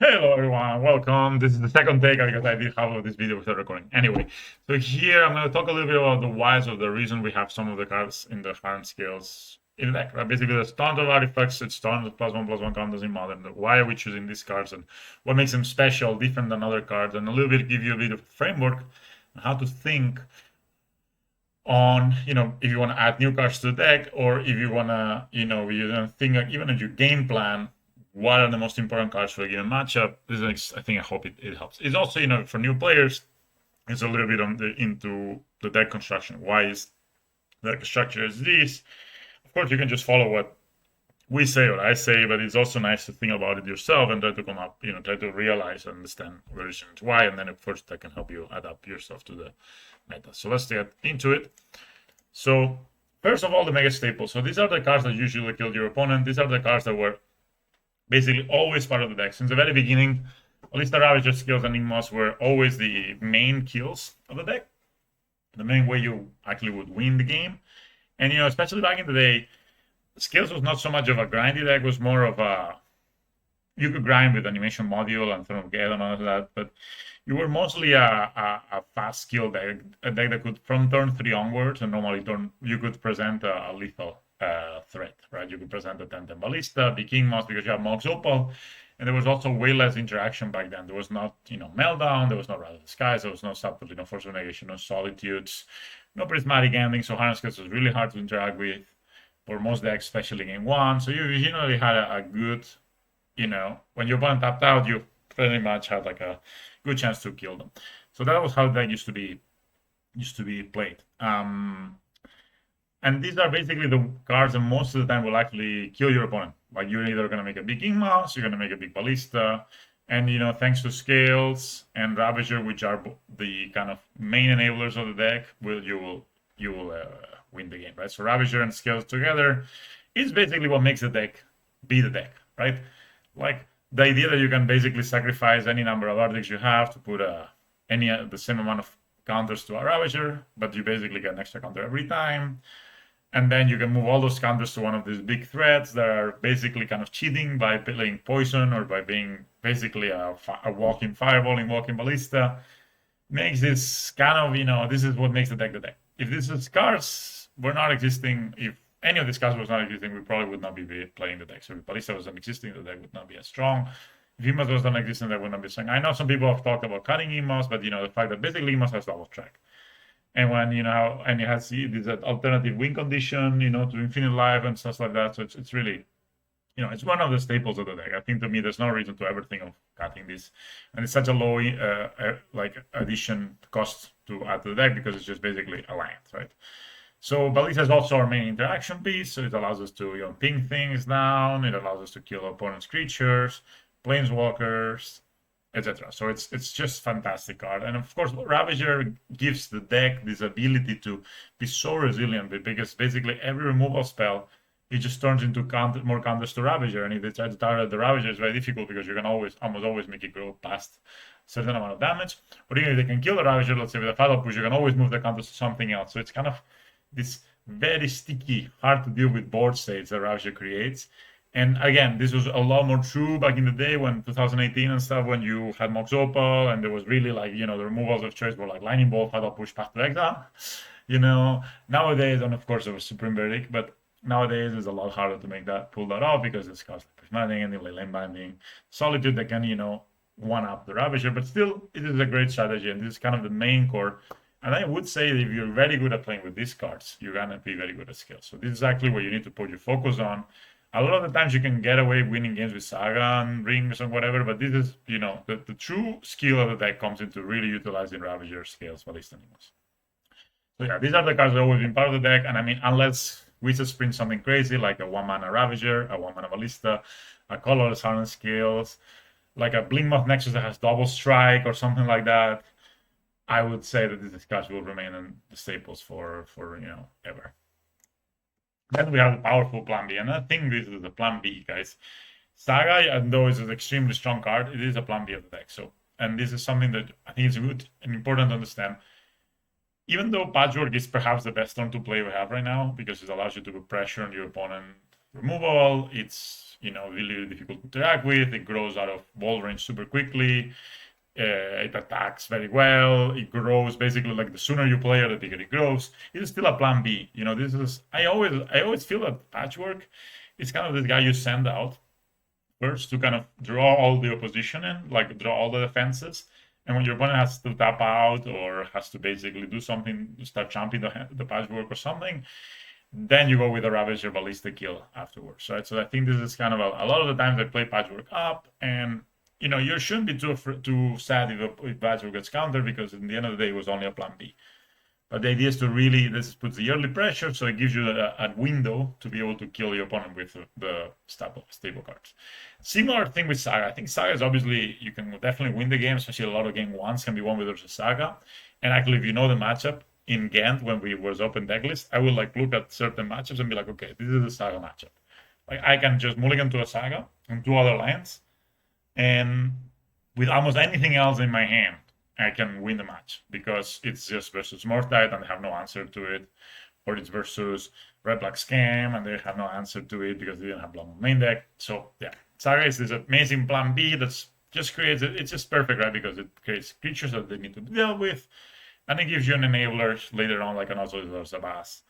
Hello everyone, welcome. This is the second take because I did half of this video without recording. Anyway, so here I'm going to talk a little bit about the whys of the reason we have some of the cards in the hardened scales in the deck. Right? Basically, there's tons of artifacts, it's tons of +1/+1 counters in modern. Why are we choosing these cards and what makes them special, different than other cards, and a little bit give you a bit of framework on how to think on, if you want to add new cards to the deck, or if you want to, you think even at your game plan, what are the most important cards for a given matchup. I think, I hope it helps. It's also, for new players, it's a little bit into the deck construction. Why is the deck structure is this? Of course, you can just follow what we say or I say, but it's also nice to think about it yourself and try to come up, try to realize and understand the reasons why, and then of course that can help you adapt yourself to the meta. So let's get into it. So first of all, the mega staples. So these are the cards that usually kill your opponent. These are the cards that were basically always part of the deck since the very beginning. At least the Ravager skills and Enigmas were always the main kills of the deck, the main way you actually would win the game. And especially back in the day, skills was not so much of a grindy deck; was more of a you could grind with animation module and sort of get and all of that, but you were mostly a fast skill deck, a deck that could from turn 3 onwards, and normally you could present a lethal threat, right? You could present a 10-10 ballista, the king mouse because you have Mox Opal, and there was also way less interaction back then. There was not, meltdown, there was no Wrath of the Skies, there was no subtle, force of negation, no solitudes, no prismatic ending. So Hardened Scales was really hard to interact with for most decks, especially game one. So you generally had a good, when your opponent tapped out, you pretty much had like a good chance to kill them. So that was how that used to be played. And these are basically the cards that most of the time will actually kill your opponent. Like you're either going to make a big King Mouse, you're going to make a big Ballista, and thanks to Scales and Ravager, which are the kind of main enablers of the deck, you will win the game, right? So Ravager and Scales together is basically what makes the deck be the deck, right? Like the idea that you can basically sacrifice any number of artifacts you have to put the same amount of counters to a Ravager, but you basically get an extra counter every time. And then you can move all those counters to one of these big threats that are basically kind of cheating by playing poison or by being basically a walking fireballing, walking ballista. Makes this kind of, this is what makes the deck the deck. If these cards were not existing, if any of these cards was not existing, we probably would not be playing the deck. So if Ballista wasn't existing, the deck would not be as strong. If Emos wasn't existing, the deck would not be strong. I know some people have talked about cutting Emos, but the fact that basically Emos has double track. And when and it has this alternative win condition, to infinite life and stuff like that. So it's really, it's one of the staples of the deck. I think to me, there's no reason to ever think of cutting this, and it's such a low like addition cost to add to the deck because it's just basically alliance, right? So Ballista is also our main interaction piece, so it allows us to ping things down. It allows us to kill opponents' creatures, planeswalkers, etc. So it's just fantastic card, and of course Ravager gives the deck this ability to be so resilient because basically every removal spell it just turns into more counters to Ravager, and if they try to target the Ravager, it's very difficult because you can almost always make it go past a certain amount of damage. But even if they can kill the Ravager, let's say with a Fatal Push, you can always move the counters to something else. So it's kind of this very sticky, hard to deal with board states that Ravager creates. And again, this was a lot more true back in the day when 2018 and stuff, when you had Mox Opal and there was really like, the removals of choice were like Lightning Bolt, Fatal Push, Path to Exile. Nowadays, and of course there was Supreme Verdict, but nowadays it's a lot harder to pull that off because it's cost like prismatic and lane binding, Solitude that can, one up the Ravager, but still it is a great strategy and this is kind of the main core. And I would say that if you're very good at playing with these cards, you're gonna be very good at Scales. So this is actually what you need to put your focus on. A lot of the times you can get away winning games with Saga and Rings and whatever, but this is, the true skill of the deck comes into really utilizing Ravager, Scales, Ballista, Nemos. So yeah, these are the cards that have always been part of the deck, and I mean, unless Wizards print something crazy like a 1-mana Ravager, a 1-mana Ballista, a colorless Hardened Scales, like a Blinkmoth Nexus that has double strike or something like that, I would say that these cards will remain in the staples for ever. Then we have the powerful Plan B, and I think this is the Plan B, guys. Saga, and though it's an extremely strong card, it is a Plan B of the deck. So, and this is something that I think is good and important to understand. Even though Patchwork is perhaps the best turn to play we have right now because it allows you to put pressure on your opponent removal, it's really, really difficult to interact with. It grows out of ball range super quickly. It attacks very well. It grows basically like the sooner you play it, the bigger it grows. It is still a plan B. This is I always feel that patchwork is kind of this guy you send out first to kind of draw all the opposition in, like draw all the defenses. And when your opponent has to tap out or has to basically do something, start jumping the patchwork or something, then you go with a Ravager Ballista kill afterwards, right? So I think this is kind of a lot of the times I play patchwork up, and you shouldn't be too sad if patchwork gets countered, because in the end of the day, it was only a plan B. But the idea is to really, this puts the early pressure, so it gives you a window to be able to kill your opponent with the stable cards. Similar thing with Saga. I think Saga is obviously, you can definitely win the game, especially a lot of game ones can be won with versus Saga. And actually, if you know the matchup in Ghent, when we was open deck list, I would like look at certain matchups and be like, okay, this is a Saga matchup. Like I can just mulligan to a Saga and 2 other lands, and with almost anything else in my hand, I can win the match, because it's just versus Mortite and they have no answer to it, or it's versus Red Black Scam and they have no answer to it because they didn't have Blood Moon main deck. So yeah, Saga is this amazing plan B that's just creates it's just perfect, right? Because it creates creatures that they need to deal with, and it gives you an enabler later on, like an Autolithos Sabas,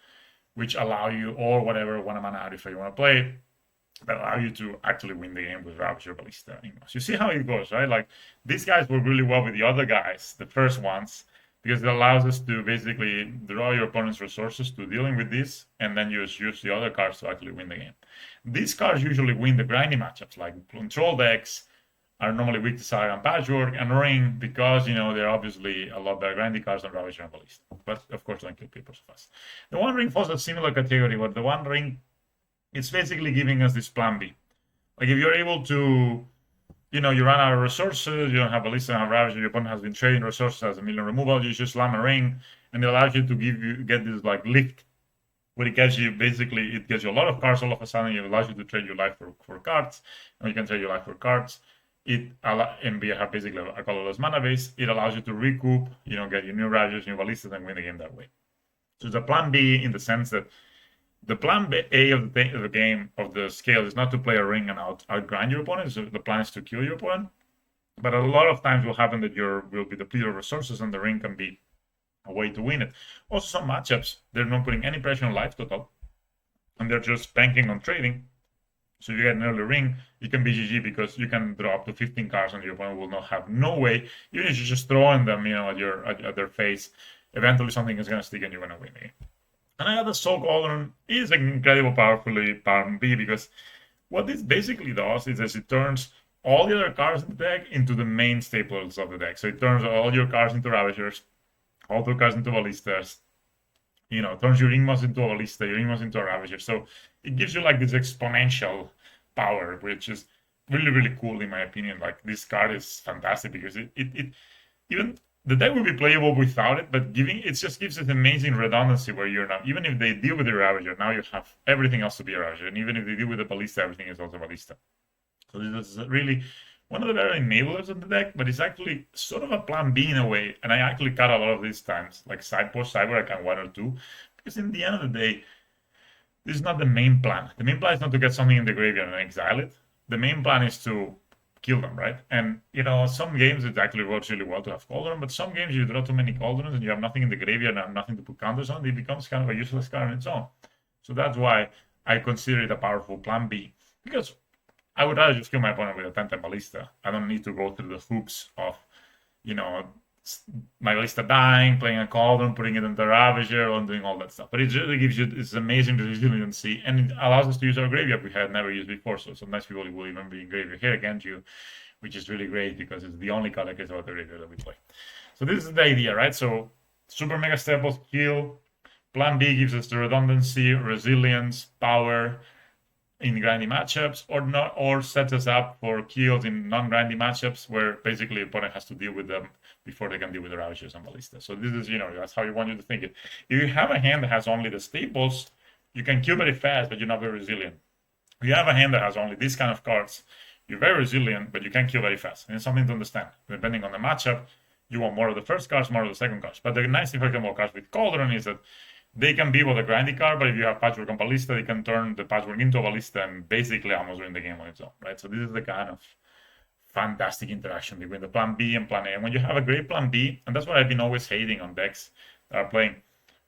which allow you, or whatever, one mana out if you want to play, that allow you to actually win the game with Ravager Ballista. You see how it goes, right? Like, these guys work really well with the other guys, the first ones, because it allows us to basically draw your opponent's resources to dealing with this, and then you just use the other cards to actually win the game. These cards usually win the grindy matchups, like control decks are normally weak to Saga and Patchwork, and Ring, because they're obviously a lot better grindy cards than Ravager and Ballista. But of course, don't kill people so fast. The One Ring falls a similar category, where the One Ring, it's basically giving us this plan B. Like, if you're able to, you run out of resources, you don't have Ballista and Ravager, your opponent has been trading resources, has a million removal, you just slam a ring, and it allows you to get this like lift, where it gets you a lot of cards all of a sudden. It allows you to trade your life for cards, and you can trade your life for cards. And we have basically a colorless mana base. It allows you to recoup, get your new Ravagers, new Ballistas, and win the game that way. So it's a plan B, in the sense that the plan A of the game, of the scale, is not to play a ring and outgrind your opponent. So the plan is to kill your opponent. But a lot of times will happen that will be depleted of resources, and the ring can be a way to win it. Also, some matchups, they're not putting any pressure on life total, and they're just banking on trading. So if you get an early ring, it can be GG, because you can draw up to 15 cards and your opponent will not have no way, even if you're just throwing them, at their face, eventually something is going to stick and you're going to win the game. And another Soul Cauldron is an incredibly powerfully plan B, because what this basically does is it turns all the other cards in the deck into the main staples of the deck. So it turns all your cards into Ravagers, all the cards into Ballistas, turns your Ingmas into a Ballista, your Ingmas into a Ravager. So it gives you like this exponential power, which is really, really cool in my opinion. Like, this card is fantastic, because it even the deck will be playable without it, but it just gives it amazing redundancy, where you're not, even if they deal with the Ravager, now you have everything else to be a Ravager, and even if they deal with the Ballista, everything is also Ballista. So this is really one of the better enablers of the deck, but it's actually sort of a plan B in a way, and I actually cut a lot of these times, like side where I can 1 or 2, because in the end of the day, this is not the main plan. The main plan is not to get something in the graveyard and exile it. The main plan is to kill them, right? And some games it actually works really well to have Cauldron, but some games you draw too many Cauldrons and you have nothing in the graveyard and have nothing to put counters on, it becomes kind of a useless card on its own. So that's why I consider it a powerful plan B, because I would rather just kill my opponent with a 10-10 Ballista. I don't need to go through the hoops of, my Ballista dying, playing a Cauldron, putting it into Ravager, and doing all that stuff. But it really gives you this amazing resiliency, and it allows us to use our graveyard we had never used before. So sometimes people will even be in graveyard here against you, which is really great, because it's the only card that cares about the graveyard that we play. So this is the idea, right? So super mega staples, kill. Plan B gives us the redundancy, resilience, power in grindy matchups, or sets us up for kills in non-grindy matchups, where basically the opponent has to deal with them before they can deal with the Ravagers and Ballistas. So this is, that's how you want you to think it. If you have a hand that has only the staples, you can kill very fast, but you're not very resilient. If you have a hand that has only these kind of cards, you're very resilient, but you can kill very fast. And it's something to understand. Depending on the matchup, you want more of the first cards, more of the second cards. But the nice thing, for example, cards with Cauldron is that They can be with a grindy card, but if you have patchwork on ballista, they can turn the patchwork into a ballista and basically almost win the game on its own, right? So this is the kind of fantastic interaction between the plan B and plan A. And when you have a great plan B, and that's what I've been always hating on decks that are playing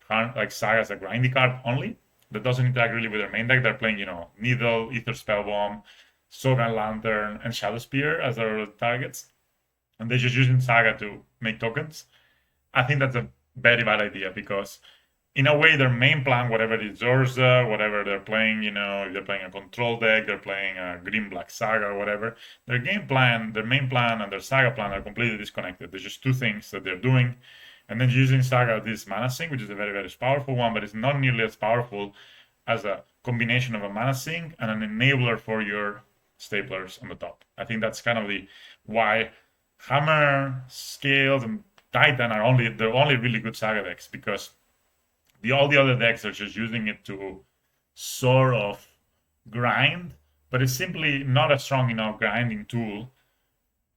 like Saga as a grindy card only, that doesn't interact really with their main deck. They're playing, Needle, Ether Spellbomb, Sogan Lantern, and Shadow Spear as their targets. And they're just using Saga to make tokens. I think that's a very bad idea because in a way, their main plan, whatever it is, Zorza, whatever they're playing, if they're playing a control deck, they're playing a green black saga or whatever, their game plan, their main plan, and their saga plan are completely disconnected. There's just two things that they're doing. And then using saga, this mana sink, which is a very, very powerful one, but it's not nearly as powerful as a combination of a mana sink and an enabler for your staplers on the top. I think that's kind of the why Hammer, Scales, and Titan they're only really good saga decks because all the other decks are just using it to sort of grind, but it's simply not a strong enough grinding tool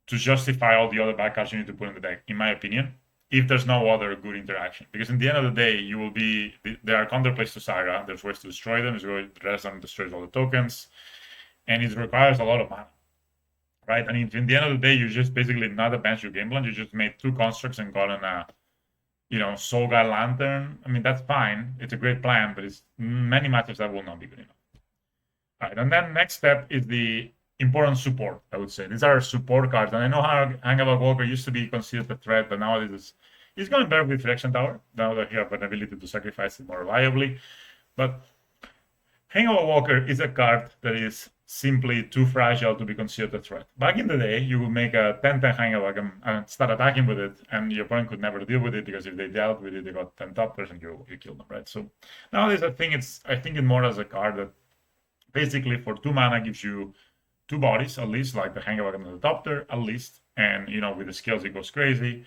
to justify all the other bad cards you need to put in the deck, in my opinion, if there's no other good interaction. Because in the end of the day, there are counterplays to Saga, there's ways to destroy them, the rest of them destroys all the tokens, and it requires a lot of mana. Right? And if in the end of the day, you just basically not advance your game plan, you just made two constructs and gotten a Soga Lantern. I mean, that's fine. It's a great plan, but it's many matches that will not be good enough. All right, and then next step is the important support, I would say. These are support cards. And I know how Hangable Walker used to be considered a threat, but nowadays it's going better with Reflection Tower, now that you have an ability to sacrifice it more reliably. But Hangable Walker is a card that is simply too fragile to be considered a threat. Back in the day, you would make a 10-10 Hangable and start attacking with it, and your opponent could never deal with it because if they dealt with it, they got 10 toppers and you killed them, right? So nowadays, I think it more as a card that basically for 2 mana gives you 2 bodies at least, like the Hangable and the Topter at least, and with the skills it goes crazy.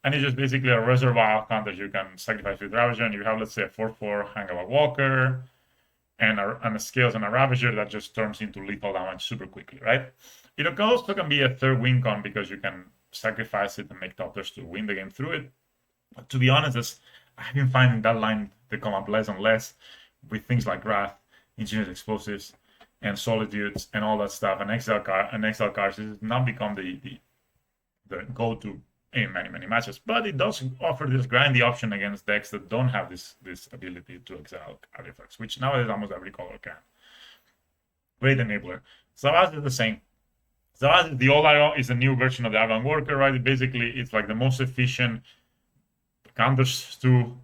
And it's just basically a reservoir counter you can sacrifice with Ravager, and you have, let's say, a 4/4 Hangable Walker, and a Scales and a Ravager that just turns into lethal damage super quickly, right? It also can be a third win con because you can sacrifice it and make toppers to win the game through it. But to be honest, I've been finding that line to come up less and less with things like Wrath, Ingenious Explosives, and Solitudes, and all that stuff. And Exile cards has not become the go-to in many matches, but it does offer this grindy option against decks that don't have this ability to exile artifacts, which nowadays almost every color can. Great enabler. Zavaz is the same. Zavaz is the old Iron, is a new version of the Iron Worker, right? Basically, it's like the most efficient counters to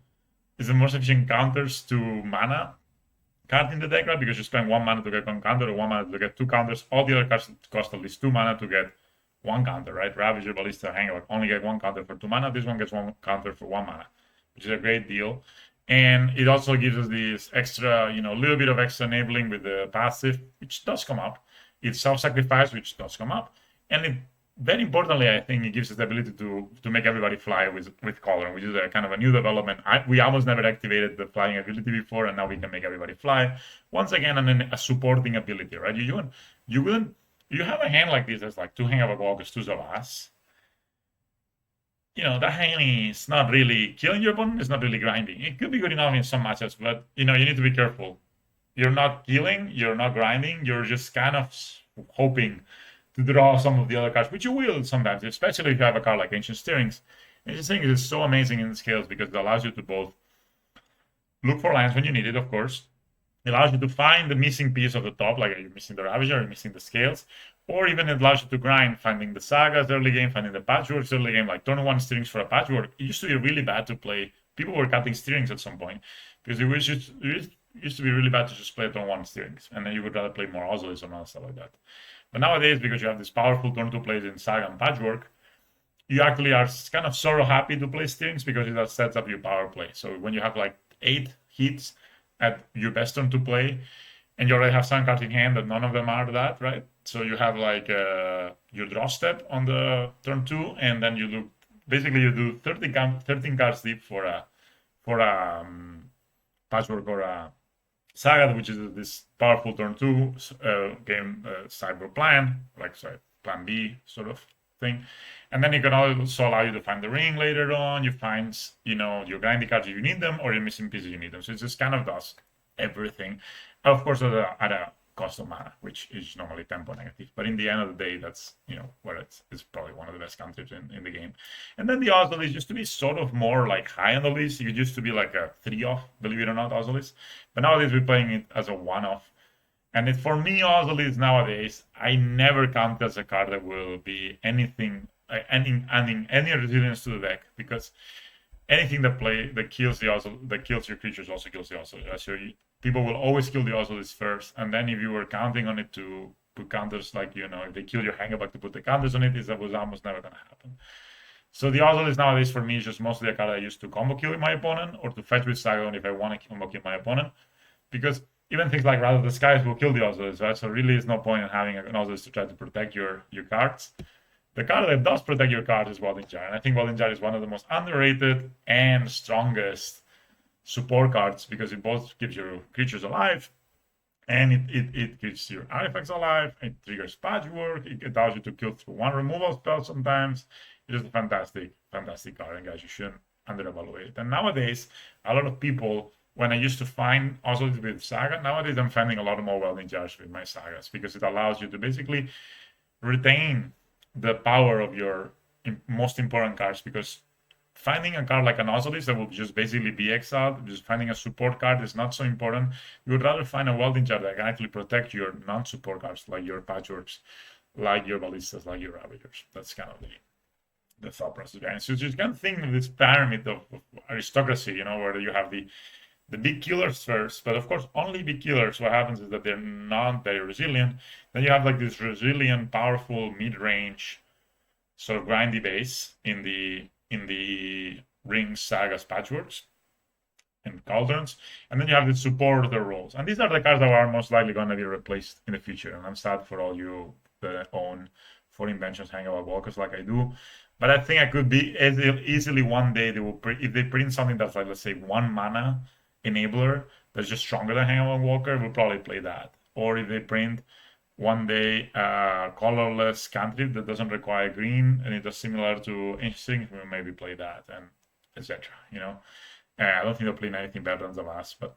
mana card in the deck, right? Because you spend 1 mana to get 1 counter or 1 mana to get 2 counters. All the other cards cost at least 2 mana to get 1 counter, right? Ravager, Ballista, Hangable only get 1 counter for 2 mana. This one gets 1 counter for 1 mana, which is a great deal. And it also gives us this extra, little bit of extra enabling with the passive, which does come up. It's self-sacrifice, which does come up. And very importantly, I think it gives us the ability to make everybody fly with Color, which is a kind of a new development. We almost never activated the flying ability before, and now we can make everybody fly. Once again, and then a supporting ability, right? You have a hand like this that's like 2 Hangable Walkers, 2 Zavaz. That hand is not really killing your opponent. It's not really grinding. It could be good enough in some matchups, but you need to be careful. You're not killing. You're not grinding. You're just kind of hoping to draw some of the other cards, which you will sometimes, especially if you have a card like Ancient Stirrings. Ancient Stirrings is so amazing in the Scales because it allows you to both look for lands when you need it, of course. It allows you to find the missing piece of the top, like you're missing the Ravager, you're missing the Scales, or even it allows you to grind, finding the Sagas early game, finding the Patchworks early game, like turn 1 Stirrings for a Patchwork. It used to be really bad to play. People were cutting Stirrings at some point because it used to be really bad to just play turn 1 Stirrings, and then you would rather play more Ozolys or stuff like that. But nowadays, because you have this powerful turn 2 plays in Saga and Patchwork, you actually are kind of sort of happy to play Stirrings because it sets up your power play. So when you have like 8 hits at your best turn 2 play, and you already have 7 cards in hand, that none of them are that, right? So you have like your draw step on the turn 2, and then you do 13 cards deep for a Patchwork or a Saga, which is this powerful turn 2 game cyber plan, plan B sort of. thing. And then it can also allow you to find the ring later on. You find, your grindy cards if you need them, or your missing pieces you need them. So it just kind of does everything. Of course, at a cost of mana, which is normally tempo negative. But in the end of the day, that's where it's probably one of the best counters in the game. And then the Ozolis used to be sort of more like high on the list. It used to be like a 3-off, believe it or not, Ozolis. But nowadays we're playing it as a 1-off. And for me, Ozolis nowadays, I never count as a card that will be anything, adding any resilience to the deck, because anything that kills that kills your creatures also kills the Ozolis. So people will always kill the Ozolis first, and then if you were counting on it to put counters, like if they kill your Hangabug to put the counters on it, that was almost never gonna happen. So the Ozolis nowadays for me is just mostly a card I use to combo kill my opponent, or to fetch with Sagon if I want to combo kill my opponent, because even things like Wrath of the Skies will kill the Ozolis, right? So really, there's no point in having an Ozolis to try to protect your cards. The card that does protect your cards is Welding Jar, and I think Welding Jar is one of the most underrated and strongest support cards, because it both keeps your creatures alive, and it keeps your artifacts alive. It triggers Patchwork. It allows you to kill through one removal spell sometimes. It is a fantastic card, and guys, you shouldn't underevaluate it. And nowadays, a lot of people, when I used to find also with Saga, nowadays I'm finding a lot more Welding Jars with my Sagas, because it allows you to basically retain the power of your most important cards, because finding a card like an Ozolis that will just basically be exiled, just finding a support card is not so important. You would rather find a Welding Jar that can actually protect your non-support cards, like your Patchworks, like your Ballistas, like your Ravagers. That's kind of the thought process behind it. So you can think of this pyramid of aristocracy, where you have the big killers first, but of course only big killers. What happens is that they're not very resilient. Then you have like this resilient, powerful mid-range sort of grindy base in the Rings, Sagas, Patchworks, and Cauldrons, and then you have the supporter roles. And these are the cards that are most likely going to be replaced in the future. And I'm sad for all you that own 4 Inventions Hangable Walkers like I do. But I think I could be easily one day they will if they print something that's like, let's say, 1 mana enabler that's just stronger than Hangable Walker, we'll probably play that. Or if they print one day colorless cantrip that doesn't require green and it is similar to Ancient, we'll maybe play that, and etc. I don't think they'll play anything better than the last, but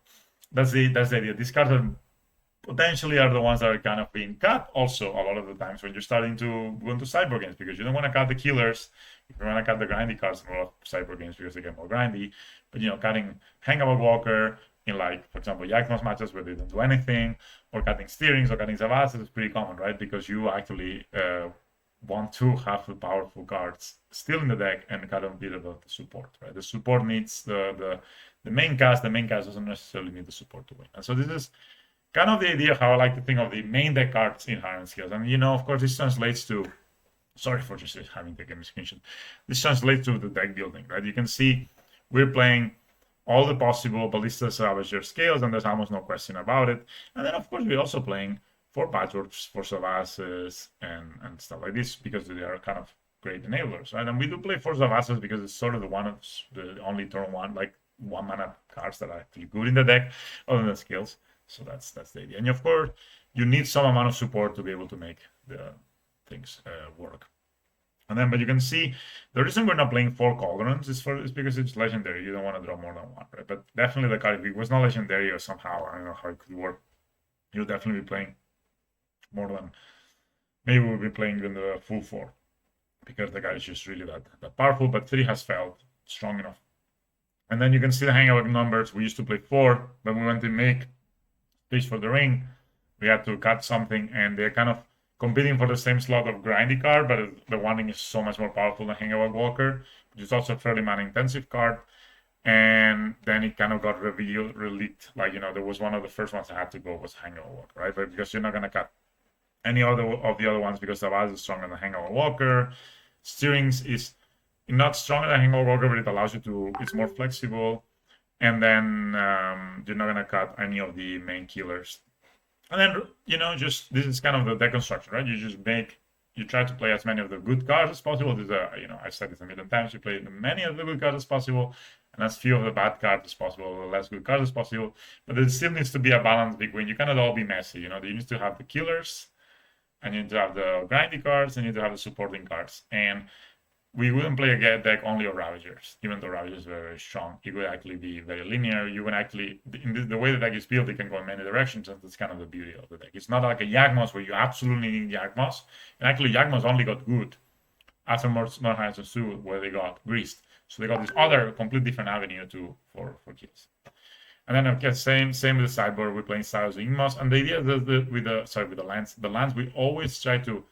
that's the idea. These cards are potentially the ones that are kind of being cut also a lot of the times when you're starting to go into cyber games, because you don't want to cut the killers. You want to cut the grindy cards in a lot of cyber games because they get more grindy. But cutting Hangable Walker in, like, for example, Yakmas matches where they don't do anything, or cutting Steerings or cutting Zavasas is pretty common, right? Because you actually want to have the powerful cards still in the deck and cut a bit about the support, right? The support needs the main cast. The main cast doesn't necessarily need the support to win. And so this is kind of the idea how I like to think of the main deck cards in Hardened Scales. And of course, this translates to, sorry for just having taken a screenshot. This translates to the deck building, right? You can see we're playing all the possible Ballistas, Ravager scales, and there's almost no question about it. And then, of course, we're also playing 4 Patchworks, 4 Savasses, and stuff like this, because they are kind of great enablers, right? And we do play 4 Savasses because it's sort of the only turn 1, like 1 mana cards that are actually good in the deck, other than scales. So that's the idea. And of course, you need some amount of support to be able to make the things work. And then, but you can see the reason we're not playing 4 Cauldrons is because it's legendary. You don't want to draw more than 1, right? But definitely the card, if it was not legendary or somehow, I don't know how it could work, you'll definitely be playing more than, maybe we'll be playing even the full 4, because the guy is just really that powerful. But 3 has felt strong enough. And then you can see the Hangout numbers. We used to play 4, but we went to make space for the ring. We had to cut something, and they're kind of competing for the same slot of grindy card, but the one is so much more powerful than Hangable Walker, which is also a fairly mana-intensive card. And then it kind of got releaked. Like, there was one of the first ones I had to go was Hangable Walker, right? But because you're not going to cut any other of the other ones, because Savaz is stronger than Hangable Walker. Steerings is not stronger than Hangable Walker, but it allows you to, it's more flexible. And then you're not going to cut any of the main killers. And then, just this is kind of the deck construction, right? You try to play as many of the good cards as possible. I've said this a million times. You play as many of the good cards as possible, and as few of the bad cards as possible, the less good cards as possible. But there still needs to be a balance between, you cannot all be messy. There needs to have the killers, and you need to have the grindy cards, and you need to have the supporting cards. And we wouldn't play a deck only of Ravagers, even though Ravagers are very strong. It would actually be very linear. You would actually, in the way the deck is built, it can go in many directions, and that's kind of the beauty of the deck. It's not like a Yawgmoth where you absolutely need Yawgmoth. And actually, Yawgmoth only got good after Modern Horizons 2, where they got greased. So they got this other, complete different avenue for kills. And then, of course, same with the sideboard. We're playing Styles of Igmos, and the idea with the lands, we always try to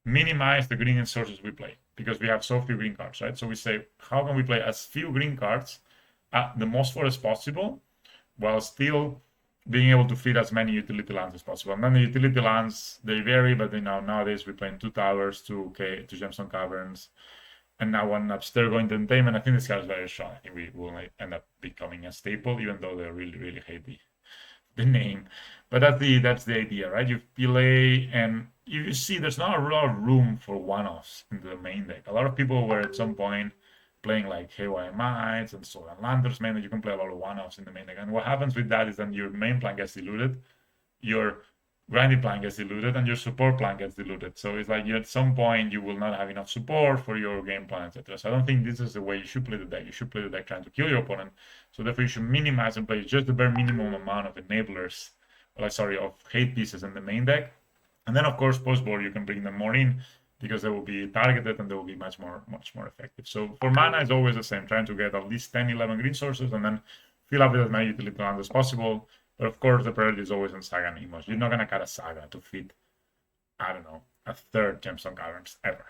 minimize the green sources we play because we have so few green cards, right? So we say, how can we play as few green cards at the most forest possible while still being able to feed as many utility lands as possible? And then the utility lands, they vary, but nowadays we're playing 2 towers, 2 Gemstone Caverns, and now one upstairs going to Entertainment. I think this card is very strong. I think we will end up becoming a staple, even though they really, really hate the name. But that's the idea, right? You play, and you see there's not a lot of room for one-offs in the main deck. A lot of people were at some point playing like Haywire Mites and Solar Lanterns, man, that you can play a lot of one-offs in the main deck. And what happens with that is then your main plan gets diluted, your grinding plan gets diluted, and your support plan gets diluted. So it's like at some point you will not have enough support for your game plan, etc. So I don't think this is the way you should play the deck. You should play the deck trying to kill your opponent. So therefore you should minimize and play just the bare minimum amount of enablers, of hate pieces in the main deck. And then of course post-board you can bring them more in because they will be targeted and they will be much more effective. So for mana it's always the same, trying to get at least 10, 11 green sources and then fill up with as many utility lands as possible. But of course, the priority is always on Saga and Emos. You're not going to cut a Saga to fit, I don't know, a third Gemstone Caverns ever.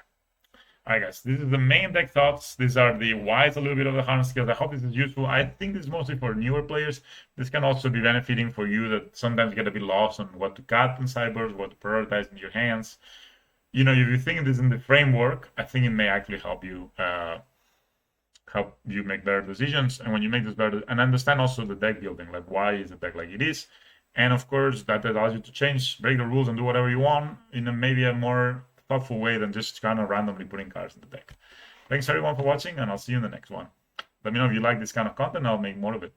All right, guys, this is the main deck thoughts. These are the whys, a little bit of the Hardened Scales. I hope this is useful. I think this is mostly for newer players. This can also be benefiting for you that sometimes get a bit lost on what to cut in sideboards, what to prioritize in your hands. If you think this in the framework, I think it may actually help you make better decisions. And when you make this better, and understand also the deck building, like why is the deck like it is. And of course, that allows you to break the rules and do whatever you want in maybe a more thoughtful way than just kind of randomly putting cards in the deck. Thanks everyone for watching, and I'll see you in the next one. Let me know if you like this kind of content, I'll make more of it.